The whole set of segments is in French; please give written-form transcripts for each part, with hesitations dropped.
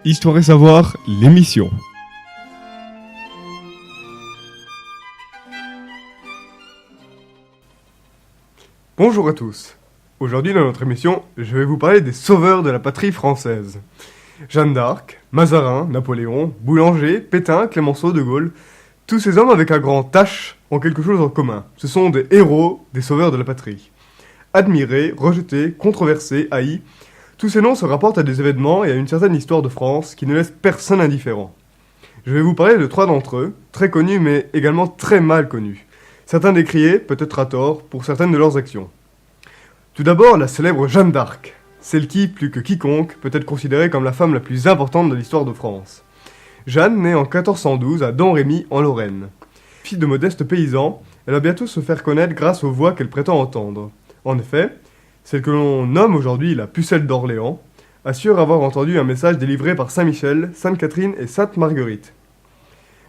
Histoire et Savoir, l'émission. Bonjour à tous. Aujourd'hui dans notre émission, je vais vous parler des sauveurs de la patrie française. Jeanne d'Arc, Mazarin, Napoléon, Boulanger, Pétain, Clémenceau, De Gaulle, tous ces hommes avec un grand H ont quelque chose en commun. Ce sont des héros, des sauveurs de la patrie. Admirés, rejetés, controversés, haïs, tous ces noms se rapportent à des événements et à une certaine histoire de France qui ne laisse personne indifférent. Je vais vous parler de 3 d'entre eux, très connus mais également très mal connus. Certains décriés, peut-être à tort, pour certaines de leurs actions. Tout d'abord, la célèbre Jeanne d'Arc, celle qui, plus que quiconque, peut être considérée comme la femme la plus importante de l'histoire de France. Jeanne naît en 1412 à Domrémy, en Lorraine. Fille de modestes paysans, elle va bientôt se faire connaître grâce aux voix qu'elle prétend entendre. En effet, celle que l'on nomme aujourd'hui la Pucelle d'Orléans assure avoir entendu un message délivré par Saint Michel, Sainte Catherine et Sainte Marguerite.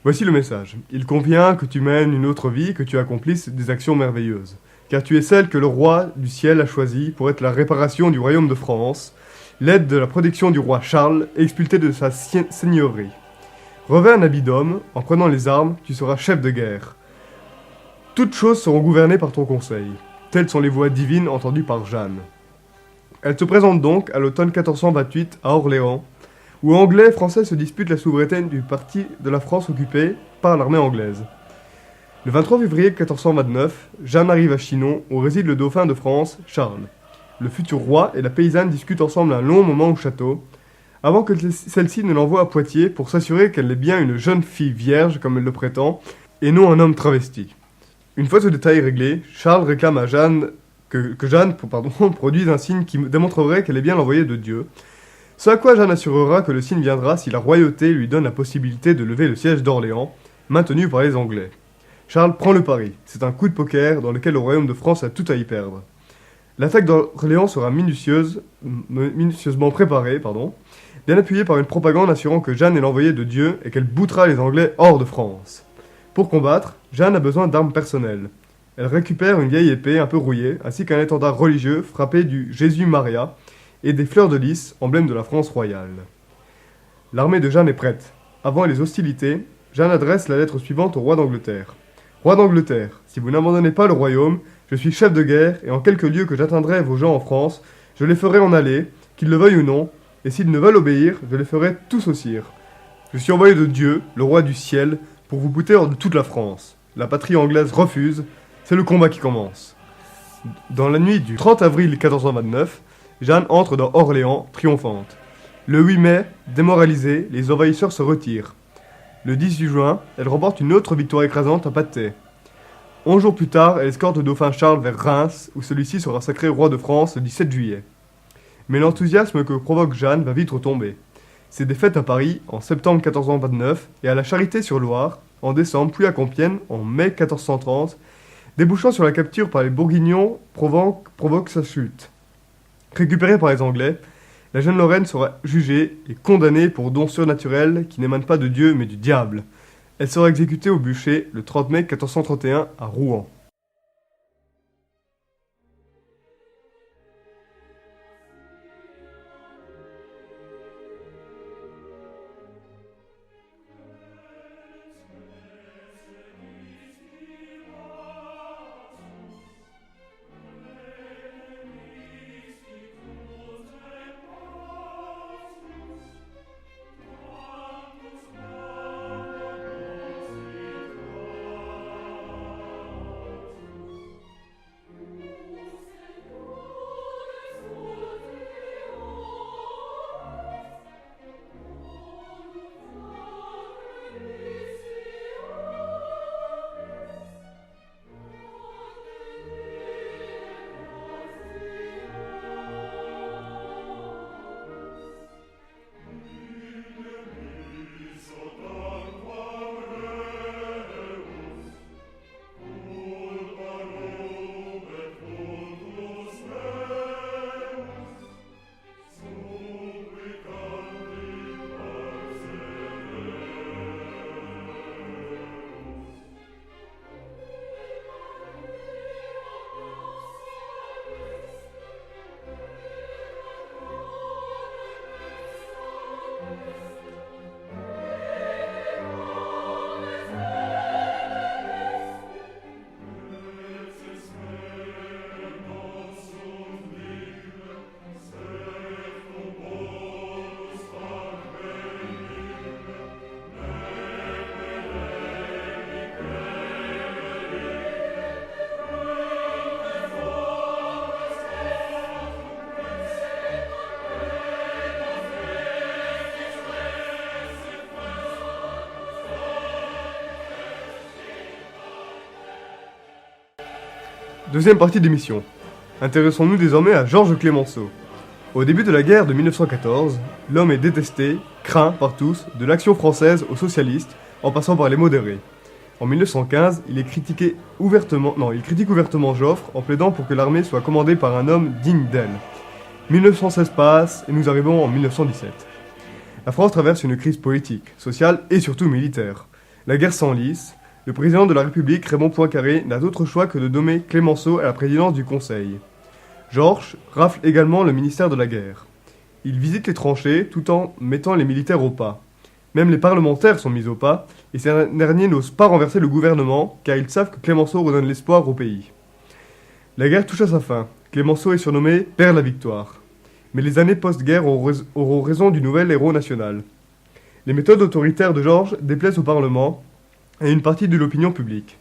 Voici le message. Il convient que tu mènes une autre vie, que tu accomplisses des actions merveilleuses. Car tu es celle que le roi du ciel a choisie pour être la réparation du royaume de France, l'aide de la protection du roi Charles, expulsé de sa seigneurie. Revêt un habit d'homme, en prenant les armes, tu seras chef de guerre. Toutes choses seront gouvernées par ton conseil. Telles sont les voix divines entendues par Jeanne. Elle se présente donc à l'automne 1428 à Orléans, où Anglais et Français se disputent la souveraineté du parti de la France occupée par l'armée anglaise. Le 23 février 1429, Jeanne arrive à Chinon, où réside le dauphin de France, Charles. Le futur roi et la paysanne discutent ensemble un long moment au château, avant que celle-ci ne l'envoie à Poitiers pour s'assurer qu'elle est bien une jeune fille vierge, comme elle le prétend, et non un homme travesti. Une fois ce détail réglé, Charles réclame à Jeanne que Jeanne produise un signe qui démontrerait qu'elle est bien l'envoyée de Dieu, ce à quoi Jeanne assurera que le signe viendra si la royauté lui donne la possibilité de lever le siège d'Orléans, maintenu par les Anglais. Charles prend le pari. C'est un coup de poker dans lequel le royaume de France a tout à y perdre. L'attaque d'Orléans sera minutieusement préparée, bien appuyée par une propagande assurant que Jeanne est l'envoyée de Dieu et qu'elle boutera les Anglais hors de France. Pour combattre, Jeanne a besoin d'armes personnelles. Elle récupère une vieille épée un peu rouillée, ainsi qu'un étendard religieux frappé du Jésus Maria et des fleurs de lys, emblème de la France royale. L'armée de Jeanne est prête. Avant les hostilités, Jeanne adresse la lettre suivante au roi d'Angleterre. Roi d'Angleterre, si vous n'abandonnez pas le royaume, je suis chef de guerre, et en quelques lieux que j'atteindrai vos gens en France, je les ferai en aller, qu'ils le veuillent ou non, et s'ils ne veulent obéir, je les ferai tous saucir. Je suis envoyé de Dieu, le roi du ciel, pour vous bouter hors de toute la France. La patrie anglaise refuse, c'est le combat qui commence. Dans la nuit du 30 avril 1429, Jeanne entre dans Orléans, triomphante. Le 8 mai, démoralisée, les envahisseurs se retirent. Le 18 juin, elle remporte une autre victoire écrasante à Patay. 11 jours plus tard, elle escorte le dauphin Charles vers Reims, où celui-ci sera sacré roi de France le 17 juillet. Mais l'enthousiasme que provoque Jeanne va vite retomber. Ses défaites à Paris, en septembre 1429, et à la Charité-sur-Loire, en décembre, puis à Compiègne, en mai 1430, débouchant sur la capture par les Bourguignons, provoque sa chute. Récupérée par les Anglais, la jeune Lorraine sera jugée et condamnée pour dons surnaturels qui n'émanent pas de Dieu mais du diable. Elle sera exécutée au bûcher le 30 mai 1431 à Rouen. Deuxième partie d'émission. Intéressons-nous désormais à Georges Clémenceau. Au début de la guerre de 1914, l'homme est détesté, craint par tous, de l'Action française aux socialistes, en passant par les modérés. En 1915, il critique ouvertement Joffre en plaidant pour que l'armée soit commandée par un homme digne d'elle. 1916 passe et nous arrivons en 1917. La France traverse une crise politique, sociale et surtout militaire. La guerre s'enlise. Le président de la République, Raymond Poincaré, n'a d'autre choix que de nommer Clémenceau à la présidence du Conseil. Georges rafle également le ministère de la guerre. Il visite les tranchées tout en mettant les militaires au pas. Même les parlementaires sont mis au pas, et ces derniers n'osent pas renverser le gouvernement, car ils savent que Clémenceau redonne l'espoir au pays. La guerre touche à sa fin. Clémenceau est surnommé « Père la victoire ». Mais les années post-guerre auront raison du nouvel héros national. Les méthodes autoritaires de Georges déplaisent au Parlement et à une partie de l'opinion publique.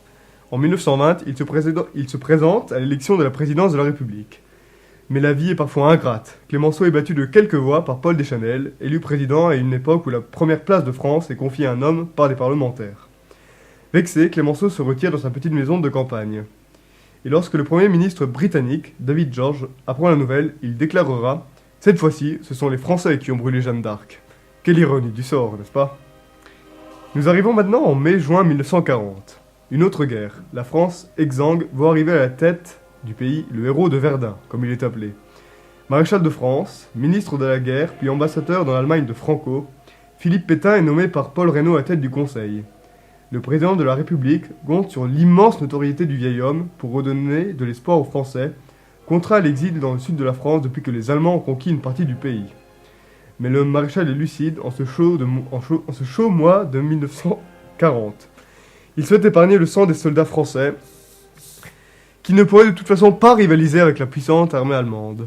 En 1920, il se présente à l'élection de la présidence de la République. Mais la vie est parfois ingrate. Clémenceau est battu de quelques voix par Paul Deschanel, élu président à une époque où la première place de France est confiée à un homme par des parlementaires. Vexé, Clémenceau se retire dans sa petite maison de campagne. Et lorsque le Premier ministre britannique, David George, apprend la nouvelle, il déclarera « Cette fois-ci, ce sont les Français qui ont brûlé Jeanne d'Arc ». Quelle ironie du sort, n'est-ce pas ? Nous arrivons maintenant en mai-juin 1940. Une autre guerre. La France, exsangue, voit arriver à la tête du pays le héros de Verdun, comme il est appelé. Maréchal de France, ministre de la guerre, puis ambassadeur dans l'Allemagne de Franco, Philippe Pétain est nommé par Paul Reynaud à tête du Conseil. Le président de la République compte sur l'immense notoriété du vieil homme pour redonner de l'espoir aux Français, contraints à l'exil dans le sud de la France depuis que les Allemands ont conquis une partie du pays. Mais le maréchal est lucide en ce chaud mois de 1940. Il souhaite épargner le sang des soldats français, qui ne pourraient de toute façon pas rivaliser avec la puissante armée allemande.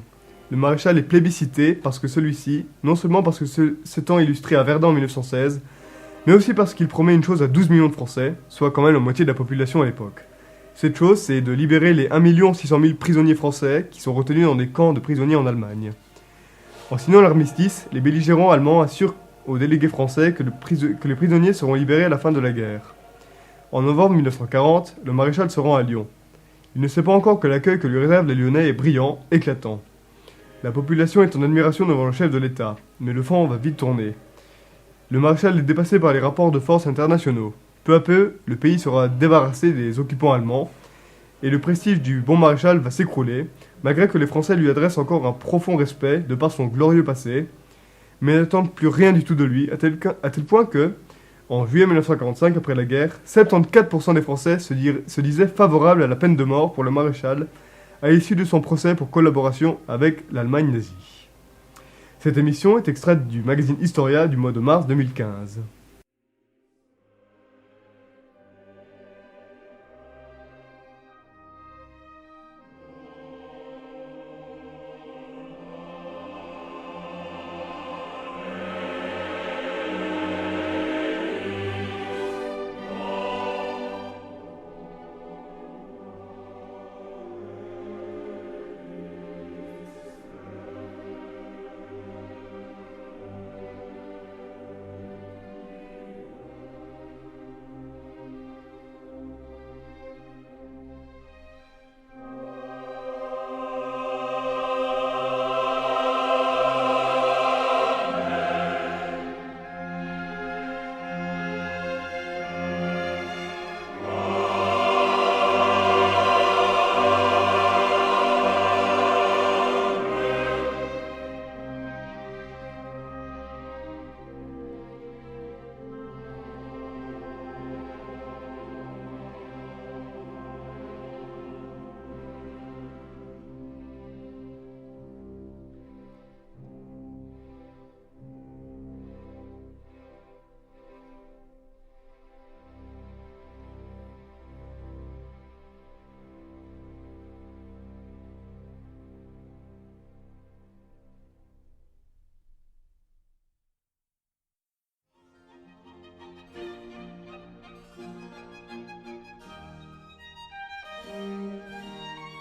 Le maréchal est plébiscité parce que celui-ci, non seulement parce que s'étant illustré à Verdun en 1916, mais aussi parce qu'il promet une chose à 12 millions de Français, soit quand même la moitié de la population à l'époque. Cette chose, c'est de libérer les 1 600 000 prisonniers français qui sont retenus dans des camps de prisonniers en Allemagne. En signant l'armistice, les belligérants allemands assurent aux délégués français que les prisonniers seront libérés à la fin de la guerre. En novembre 1940, le maréchal se rend à Lyon. Il ne sait pas encore que l'accueil que lui réservent les Lyonnais est brillant, éclatant. La population est en admiration devant le chef de l'État, mais le vent va vite tourner. Le maréchal est dépassé par les rapports de force internationaux. Peu à peu, le pays sera débarrassé des occupants allemands, et le prestige du bon maréchal va s'écrouler, malgré que les Français lui adressent encore un profond respect de par son glorieux passé, mais n'attendent plus rien du tout de lui, à tel point que, en juillet 1945, après la guerre, 74% des Français se disaient favorables à la peine de mort pour le maréchal, à l'issue de son procès pour collaboration avec l'Allemagne nazie. Cette émission est extraite du magazine Historia du mois de mars 2015.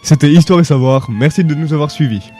C'était Histoire et Savoir, merci de nous avoir suivis.